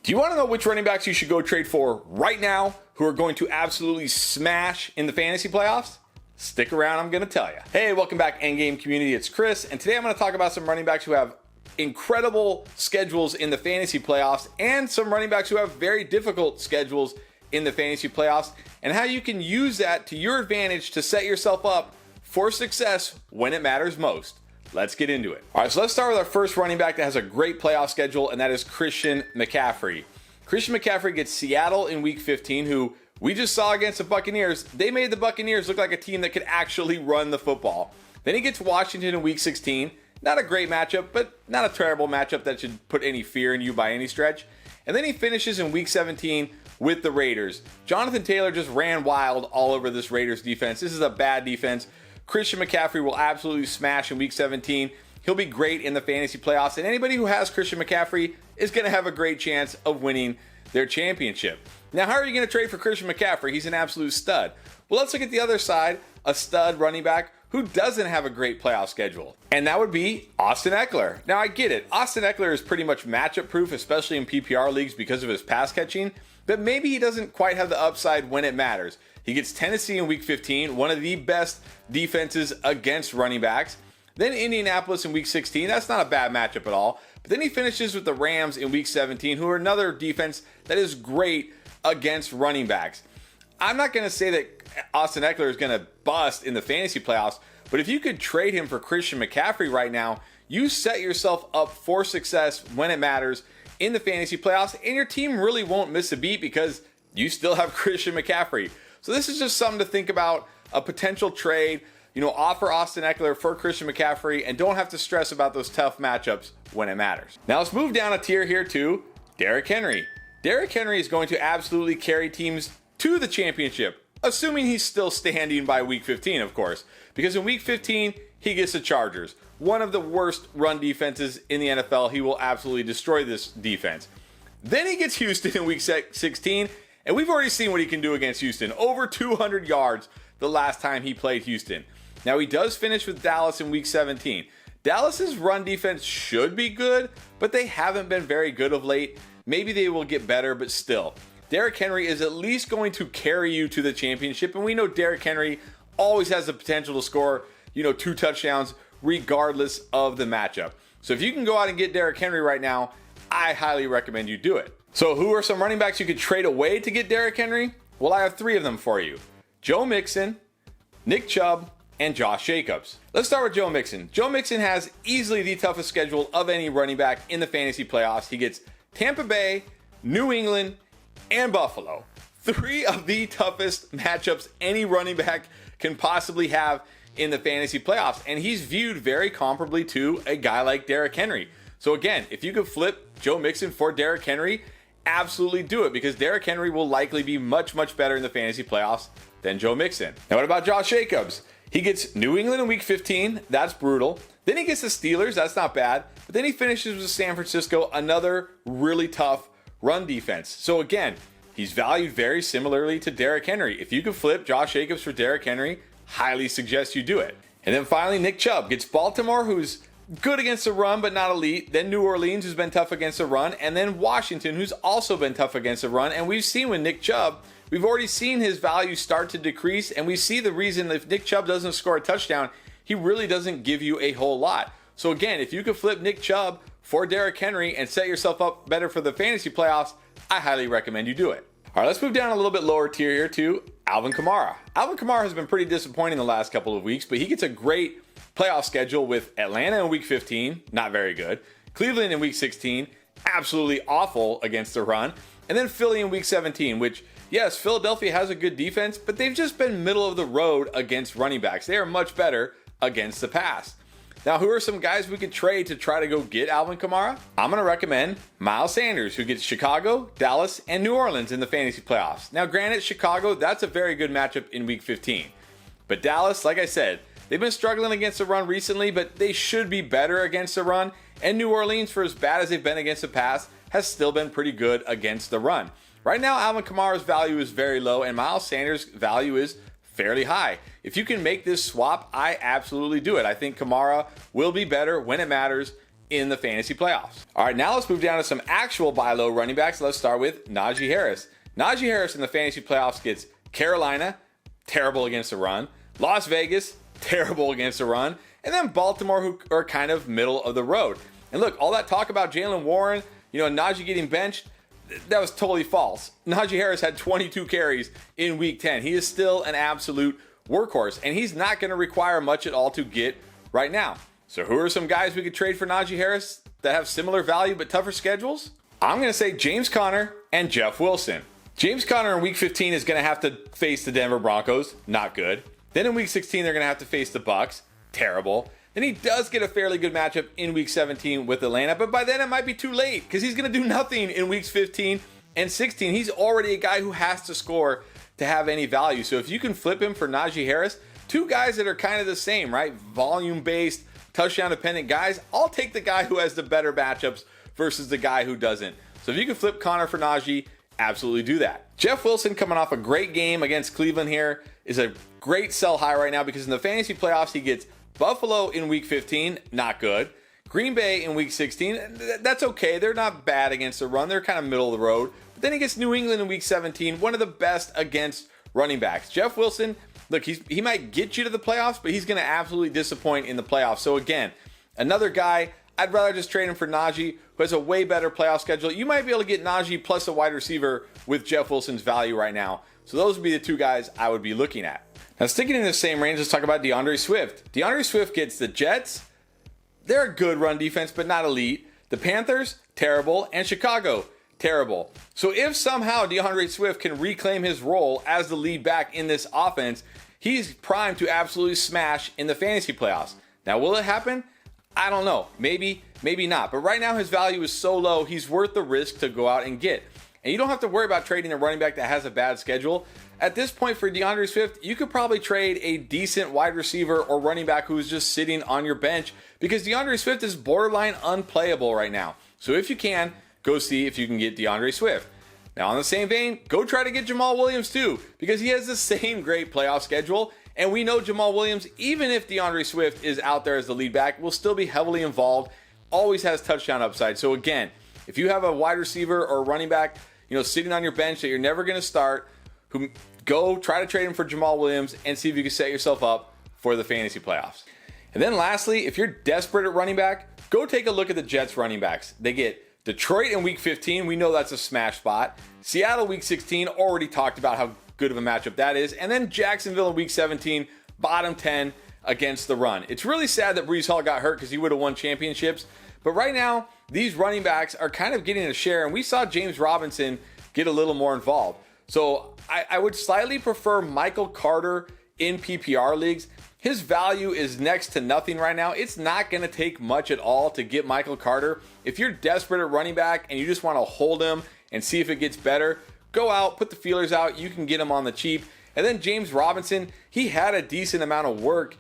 Do you want to know which running backs you should go trade for right now who are going to absolutely smash in the fantasy playoffs? Stick around, I'm going to tell you. Hey, welcome back, Endgame community. It's Chris, and today I'm going to talk about some running backs who have incredible schedules in the fantasy playoffs and some running backs who have very difficult schedules in the fantasy playoffs and how you can use that to your advantage to set yourself up for success when it matters most. Let's get into it. All right, so let's start with our first running back that has a great playoff schedule, and that is Christian McCaffrey. Christian McCaffrey gets Seattle in Week 15, who we just saw against the Buccaneers. They made the Buccaneers look like a team that could actually run the football. Then he gets Washington in Week 16. Not a great matchup, but not a terrible matchup that should put any fear in you by any stretch. And then he finishes in Week 17 with the Raiders. Jonathan Taylor just ran wild all over this Raiders defense. This is a bad defense. Christian McCaffrey will absolutely smash in Week 17. He'll be great in the fantasy playoffs, and anybody who has Christian McCaffrey is going to have a great chance of winning their championship. Now, how are you going to trade for Christian McCaffrey? He's an absolute stud. Well, let's look at the other side, a stud running back who doesn't have a great playoff schedule, and that would be Austin Ekeler. Now, I get it. Austin Ekeler is pretty much matchup proof, especially in PPR leagues because of his pass catching, but maybe he doesn't quite have the upside when it matters. He gets Tennessee in Week 15, one of the best defenses against running backs. Then Indianapolis in Week 16. That's not a bad matchup at all. But then he finishes with the Rams in Week 17, who are another defense that is great against running backs. I'm not going to say that Austin Ekeler is going to bust in the fantasy playoffs, but if you could trade him for Christian McCaffrey right now, you set yourself up for success when it matters in the fantasy playoffs, and your team really won't miss a beat because you still have Christian McCaffrey. So this is just something to think about, a potential trade. Offer Austin Ekeler for Christian McCaffrey and don't have to stress about those tough matchups when it matters. Now let's move down a tier here to Derrick Henry. Derrick Henry is going to absolutely carry teams to the championship, assuming he's still standing by Week 15, of course, because in Week 15, he gets the Chargers, one of the worst run defenses in the NFL. He will absolutely destroy this defense. Then he gets Houston in Week 16, and we've already seen what he can do against Houston. Over 200 yards the last time he played Houston. Now he does finish with Dallas in Week 17. Dallas's run defense should be good, but they haven't been very good of late. Maybe they will get better, but still. Derrick Henry is at least going to carry you to the championship, and we know Derrick Henry always has the potential to score, 2 touchdowns regardless of the matchup. So if you can go out and get Derrick Henry right now, I highly recommend you do it. So who are some running backs you could trade away to get Derrick Henry? Well, I have 3 of them for you. Joe Mixon, Nick Chubb, and Josh Jacobs. Let's start with Joe Mixon. Joe Mixon has easily the toughest schedule of any running back in the fantasy playoffs. He gets Tampa Bay, New England, and Buffalo. 3 of the toughest matchups any running back can possibly have in the fantasy playoffs. And he's viewed very comparably to a guy like Derrick Henry. So again, if you could flip Joe Mixon for Derrick Henry, absolutely do it, because Derrick Henry will likely be much, much better in the fantasy playoffs than Joe Mixon. Now, what about Josh Jacobs? He gets New England in Week 15. That's brutal. Then he gets the Steelers. That's not bad. But then he finishes with San Francisco, another really tough run defense. So again, he's valued very similarly to Derrick Henry. If you could flip Josh Jacobs for Derrick Henry, highly suggest you do it. And then finally, Nick Chubb gets Baltimore, who's good against the run, but not elite. Then New Orleans, who's been tough against the run. And then Washington, who's also been tough against the run. And we've seen with Nick Chubb, we've already seen his value start to decrease. And we see the reason if Nick Chubb doesn't score a touchdown, he really doesn't give you a whole lot. So again, if you could flip Nick Chubb for Derrick Henry and set yourself up better for the fantasy playoffs, I highly recommend you do it. All right, let's move down a little bit lower tier here to Alvin Kamara. Alvin Kamara has been pretty disappointing the last couple of weeks, but he gets a great playoff schedule with Atlanta in Week 15, not very good. Cleveland in Week 16, absolutely awful against the run. And then Philly in Week 17, which, yes, Philadelphia has a good defense, but they've just been middle of the road against running backs. They are much better against the pass. Now, who are some guys we could trade to try to go get Alvin Kamara? I'm going to recommend Miles Sanders, who gets Chicago, Dallas, and New Orleans in the fantasy playoffs. Now, granted, Chicago, that's a very good matchup in Week 15. But Dallas, like I said, they've been struggling against the run recently, but they should be better against the run. And New Orleans, for as bad as they've been against the pass, has still been pretty good against the run. Right now, Alvin Kamara's value is very low, and Miles Sanders' value is fairly high. If you can make this swap, I absolutely do it. I think Kamara will be better when it matters in the fantasy playoffs. All right, now let's move down to some actual buy low running backs. Let's start with Najee Harris. Najee Harris in the fantasy playoffs gets Carolina, terrible against the run, Las Vegas, terrible against the run, and then Baltimore, who are kind of middle of the road. And look, all that talk about Jaylen Warren, Najee getting benched, that was totally false. Najee Harris had 22 carries in week 10. He is still an absolute workhorse, and he's not going to require much at all to get right now. So who are some guys we could trade for Najee Harris that have similar value but tougher schedules? I'm going to say James Conner and Jeff Wilson. James Conner in week 15 is going to have to face the Denver Broncos, not good. Then in week 16, they're going to have to face the Bucs, terrible. Then he does get a fairly good matchup in week 17 with Atlanta, but by then it might be too late because he's going to do nothing in weeks 15 and 16. He's already a guy who has to score to have any value. So if you can flip him for Najee Harris, two guys that are kind of the same, right? Volume-based, touchdown-dependent guys. I'll take the guy who has the better matchups versus the guy who doesn't. So if you can flip Conner for Najee, absolutely do that. Jeff Wilson, coming off a great game against Cleveland here, is a great sell high right now because in the fantasy playoffs, he gets Buffalo in week 15, not good. Green Bay in week 16, that's okay. They're not bad against the run. They're kind of middle of the road. But then he gets New England in week 17, one of the best against running backs. Jeff Wilson, look, he might get you to the playoffs, but he's going to absolutely disappoint in the playoffs. So again, another guy, I'd rather just trade him for Najee, who has a way better playoff schedule. You might be able to get Najee plus a wide receiver with Jeff Wilson's value right now. So those would be the two guys I would be looking at. Now, sticking in the same range, let's talk about DeAndre Swift. DeAndre Swift gets the Jets. They're a good run defense, but not elite. The Panthers, terrible. And Chicago, terrible. So if somehow DeAndre Swift can reclaim his role as the lead back in this offense, he's primed to absolutely smash in the fantasy playoffs. Now, will it happen? I don't know. Maybe, maybe not. But right now, his value is so low, he's worth the risk to go out and get. And you don't have to worry about trading a running back that has a bad schedule. At this point for DeAndre Swift, you could probably trade a decent wide receiver or running back who's just sitting on your bench because DeAndre Swift is borderline unplayable right now. So if you can, go see if you can get DeAndre Swift. Now, on the same vein, go try to get Jamal Williams too because he has the same great playoff schedule. And we know Jamal Williams, even if DeAndre Swift is out there as the lead back, will still be heavily involved, always has touchdown upside. So again, if you have a wide receiver or running back, sitting on your bench that you're never going to start, go try to trade him for Jamal Williams and see if you can set yourself up for the fantasy playoffs. And then lastly, if you're desperate at running back, go take a look at the Jets running backs. They get Detroit in week 15. We know that's a smash spot. Seattle week 16, already talked about how good of a matchup that is. And then Jacksonville in week 17, bottom 10 against the run. It's really sad that Breece Hall got hurt because he would have won championships. But right now, these running backs are kind of getting a share, and we saw James Robinson get a little more involved. So I would slightly prefer Michael Carter in PPR leagues. His value is next to nothing right now. It's not going to take much at all to get Michael Carter. If you're desperate at running back and you just want to hold him and see if it gets better, go out, put the feelers out. You can get him on the cheap. And then James Robinson, he had a decent amount of work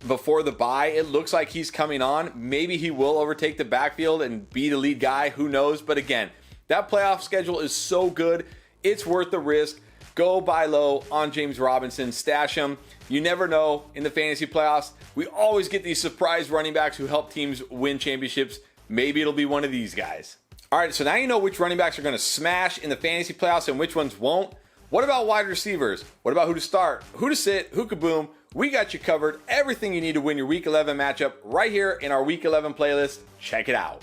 before the bye. It looks like he's coming on. Maybe he will overtake the backfield and be the lead guy. Who knows? But again, that playoff schedule is so good. It's worth the risk. Go buy low on James Robinson. Stash him. You never know in the fantasy playoffs. We always get these surprise running backs who help teams win championships. Maybe it'll be one of these guys. All right, so now you know which running backs are going to smash in the fantasy playoffs and which ones won't. What about wide receivers? What about who to start, who to sit, who could boom? We got you covered. Everything you need to win your Week 11 matchup right here in our Week 11 playlist. Check it out.